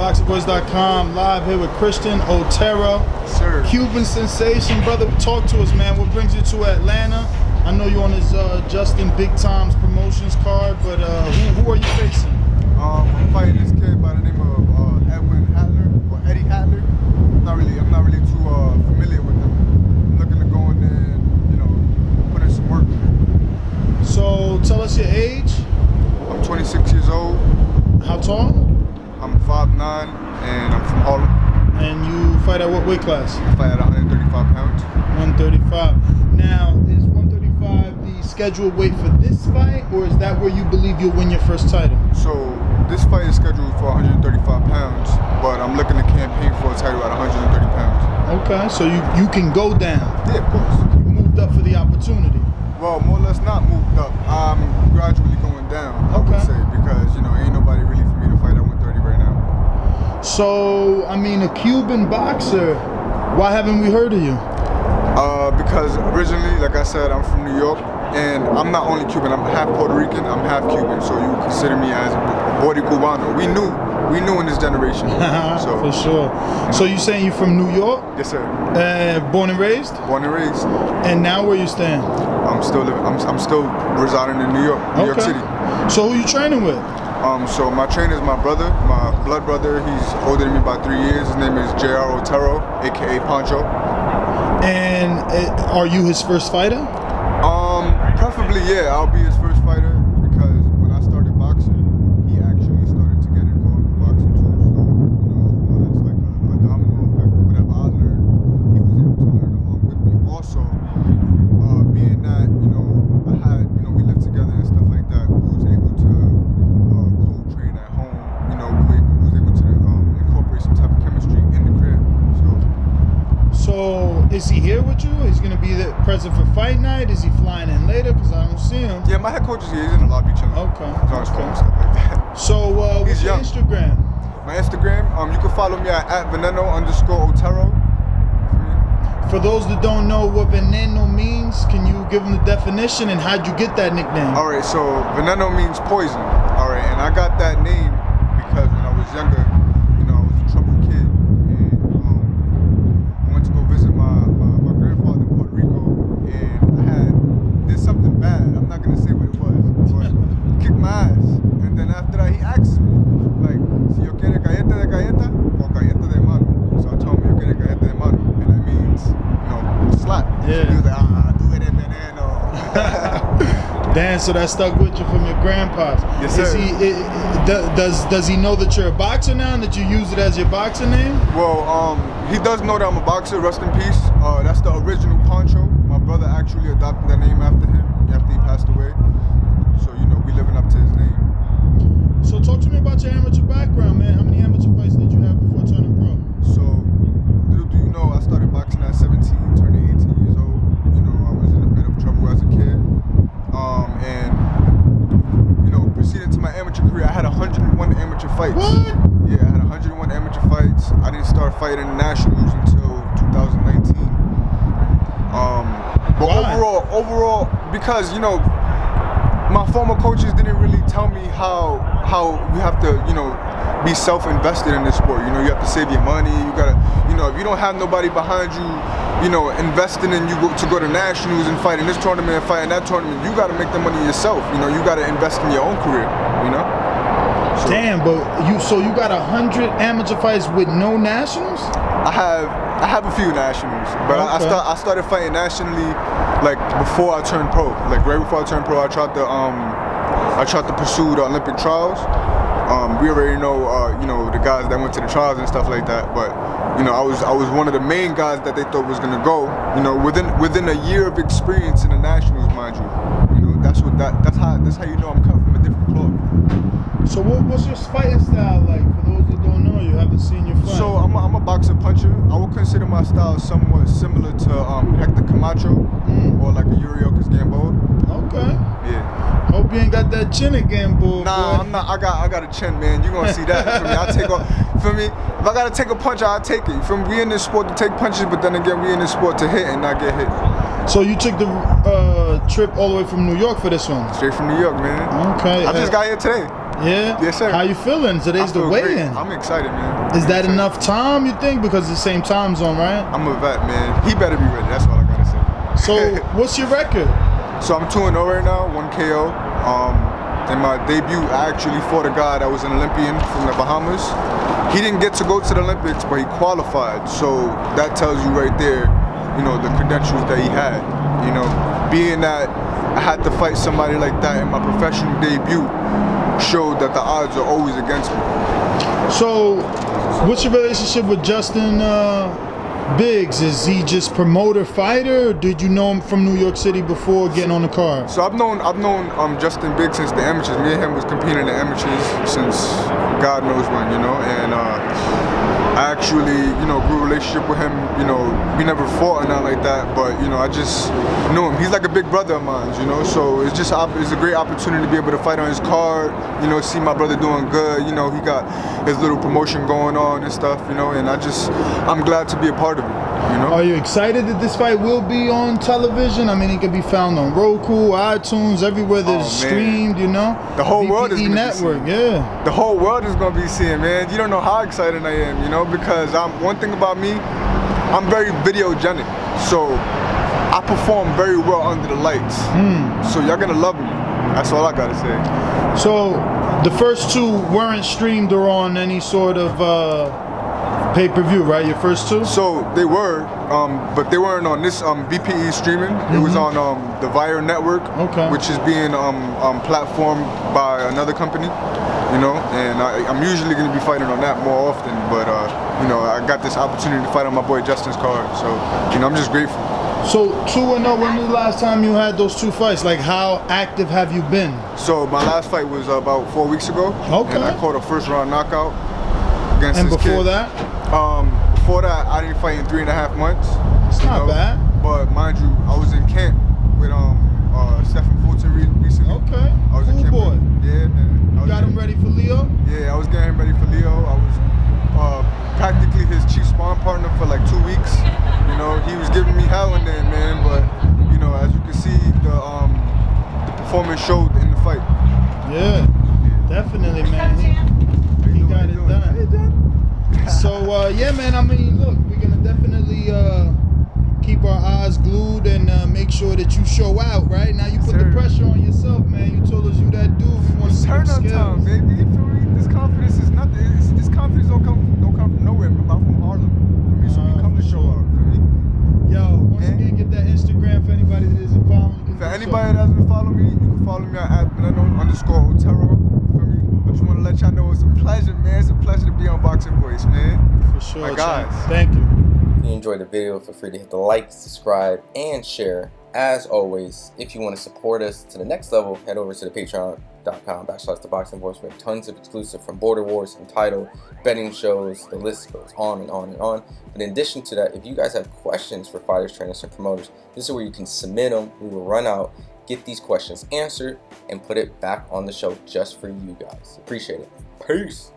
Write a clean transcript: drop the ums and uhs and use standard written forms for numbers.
ThaBoxingvoice.com, live here with Christian Otero. Sir. Cuban sensation, brother. Talk to us, man. What brings you to Atlanta? I know you're on his Justin Big Times promotions card, but who are you facing? I'm fighting this kid by the name of Hatler, or Eddie Hatler. I'm not really too familiar with him. I'm looking to go in there and, put in some work. So tell us your age. I'm 26 years old. How tall? I'm 5'9", and I'm from Harlem. And you fight at what weight class? I fight at 135 pounds. 135. Now, is 135 the scheduled weight for this fight, or is that where you believe you'll win your first title? So this fight is scheduled for 135 pounds, but I'm looking to campaign for a title at 130 pounds. Okay, so you can go down. Yeah, of course. You moved up for the opportunity. Well, more or less not moved up. I'm gradually going down, I would say, because, ain't nobody really for me to fight at 130 right now. So, I mean, a Cuban boxer, why haven't we heard of you? Because originally, like I said, I'm from New York, and I'm not only Cuban, I'm half Puerto Rican, I'm half Cuban, so you consider me as a Boricua Cubano. We knew in this generation. So, for sure. So you saying you're from New York? Yes, sir. Born and raised? Born and raised. And now where you stand? I'm still residing in New York City. So who you training with? So my trainer is my brother, my blood brother. He's older than me by 3 years. His name is Otero, aka Pancho. And are you his first fighter? Preferably, yeah. I'll be his first fighter because when I started boxing, he actually started to get involved in boxing too. So it's like a domino effect. Whatever I learned, he was able to learn along with me. Also, being that we lived together and stuff like that, we was able to co-train at home. We was able to incorporate some type of chemistry in the crib. So is he here with you? He's gonna be present for fight night? Is he flying in later? Because I don't see him. Yeah, my head coach is here. He's in the lobby chilling. Okay. He's on his phone and stuff like that. So what's your Instagram? My Instagram, you can follow me at Veneno_Otero. For those that don't know what Veneno means, can you give them the definition and how'd you get that nickname? All right, so Veneno means poison. All right, and I got that name because when I was younger, I was a troubled kid, and I went to go visit my grandfather in Puerto Rico, and I did something bad. I'm not gonna say what it was, but kicked my ass. And then after that, he asked me, like, si yo quiere galleta de galleta or galleta de mano. So I told him, yo quiere galleta de mano, and that means, slap. Yeah. So he was like, do it in Veneno. Damn, so that stuck with you from your grandpa's. Yes, sir. Does he know that you're a boxer now and that you use it as your boxer name? Well, he does know that I'm a boxer, rest in peace. That's the original Pancho. My brother actually adopted that name after him, after he passed away. So, we living up to his name. So talk to me about your amateur background, man. How many amateur fights did you have before turning pro? So, little do you know, I started boxing at 17, turning 18 years old. I was in a bit of trouble as a kid. And proceeded to my amateur career. I had 101 amateur fights. What? Yeah, I had 101 amateur fights. I didn't start fighting nationals until 2019. But why? overall, because my former coaches didn't really tell me how you have to be self-invested in this sport. You have to save your money. You gotta if you don't have nobody behind you, investing in you to go to nationals and fight in this tournament and fight in that tournament, you gotta make the money yourself. You gotta invest in your own career. So, damn, but you got 100 amateur fights with no nationals? I have a few nationals, but okay. I started fighting nationally like before I turned pro. Like right before I turned pro, I tried to pursue the Olympic trials. We already know the guys that went to the trials and stuff like that, but I was one of the main guys that they thought was gonna go. Within a year of experience in the nationals, mind you. That's how I'm cut from a different cloth. So what's your fighting style like? For those that don't know, you haven't seen your fight. So I'm a boxer puncher. I would consider my style somewhat similar to Hector Camacho or like a Yuriorkis Gamboa. Okay. Yeah. Hope you ain't got that chin again, boy. Nah, I'm not. I got a chin, man. You gonna see that? For me, I take off. For me, if I gotta take a punch, I'll take it. From we in this sport to take punches, but then again, we in this sport to hit and not get hit. So you took the trip all the way from New York for this one? Straight from New York, man. Okay. I just got here today. Yeah? Yes, sir. How you feeling? Today's the I feel great. weigh-in. I'm excited, man. Is that I'm excited. enough time, you think? Because it's the same time zone, right? I'm a vet, man. He better be ready. That's all I gotta say. So, what's your record? So I'm 2-0 right now, 1 KO. In my debut, I actually fought a guy that was an Olympian from the Bahamas. He didn't get to go to the Olympics, but he qualified. So that tells you right there, you know, the credentials that he had. You know, being that I had to fight somebody like that in my professional debut showed that the odds are always against me. So, what's your relationship with Justin Biggs? Is he just promoter fighter, or did you know him from New York City before getting on the card? So I've known Justin Biggs since the amateurs. Me and him was competing in the amateurs since God knows when, you know, and I actually, you know, grew a relationship with him. You know, we never fought or nothing like that, but you know, I just knew him. He's like a big brother of mine, you know. So it's a great opportunity to be able to fight on his card. You know, see my brother doing good. You know, he got his little promotion going on and stuff. You know, and I'm glad to be a part of it. You know. Are you excited that this fight will be on television? I mean, it can be found on Roku, iTunes, everywhere that it's streamed, you know? The whole world is BPE gonna Network, be seeing. yeah. The whole world is gonna be seeing, man. You don't know how excited I am, you know, because one thing about me, I'm very videogenic. So I perform very well under the lights. So y'all gonna love me. That's all I gotta say. So the first two weren't streamed or on any sort of pay-per-view, right? Your first two? So they were, but they weren't on this BPE streaming. It was on the BPE Network, which is being platformed by another company, you know. And I'm usually going to be fighting on that more often, but you know, I got this opportunity to fight on my boy Justin's card, so you know, I'm just grateful. So 2-0. When was the last time you had those two fights? Like, how active have you been? So my last fight was about 4 weeks ago, and I caught a first-round knockout against And this before kid. that? Before that, I didn't fight in 3.5 months. It's not bad. But mind you, I was in camp with Stephen Fulton recently. Okay. I was in camp boy. Yeah, man. You got him ready for Leo? Yeah, I was getting him ready for Leo. I was practically his chief sparring partner for like 2 weeks. You know, he was giving me hell in there, man. But you know, as you can see, the performance showed in the fight. Yeah, definitely, man. He got it done. So yeah, man. I mean, look, we're gonna definitely keep our eyes glued and make sure that you show out. Right now, you put the pressure on yourself, man. You told us you that dude. We want to turn on time, baby. You feel me? This confidence is nothing. This confidence don't come from nowhere. I'm from Harlem. For me, so we come to show up. For me. Yo, once again, get that Instagram for anybody that isn't following. For anybody that doesn't follow me, you can follow me at @Veneno_Otero. For me, I just want to let y'all know it's a pleasure, man. It's a pleasure to be on Boxing Voice, man. For sure, my guys. Thank you. If you enjoyed the video, feel free to hit the like, subscribe, and share. As always, if you want to support us to the next level, head over to the patreon.com/ThaBoxingVoice. We have tons of exclusive from Border Wars, Entitled, betting shows, the list goes on and on and on. But in addition to that, if you guys have questions for fighters, trainers, and promoters, this is where you can submit them. We will run out, get these questions answered, and put it back on the show just for you guys. Appreciate it. Peace.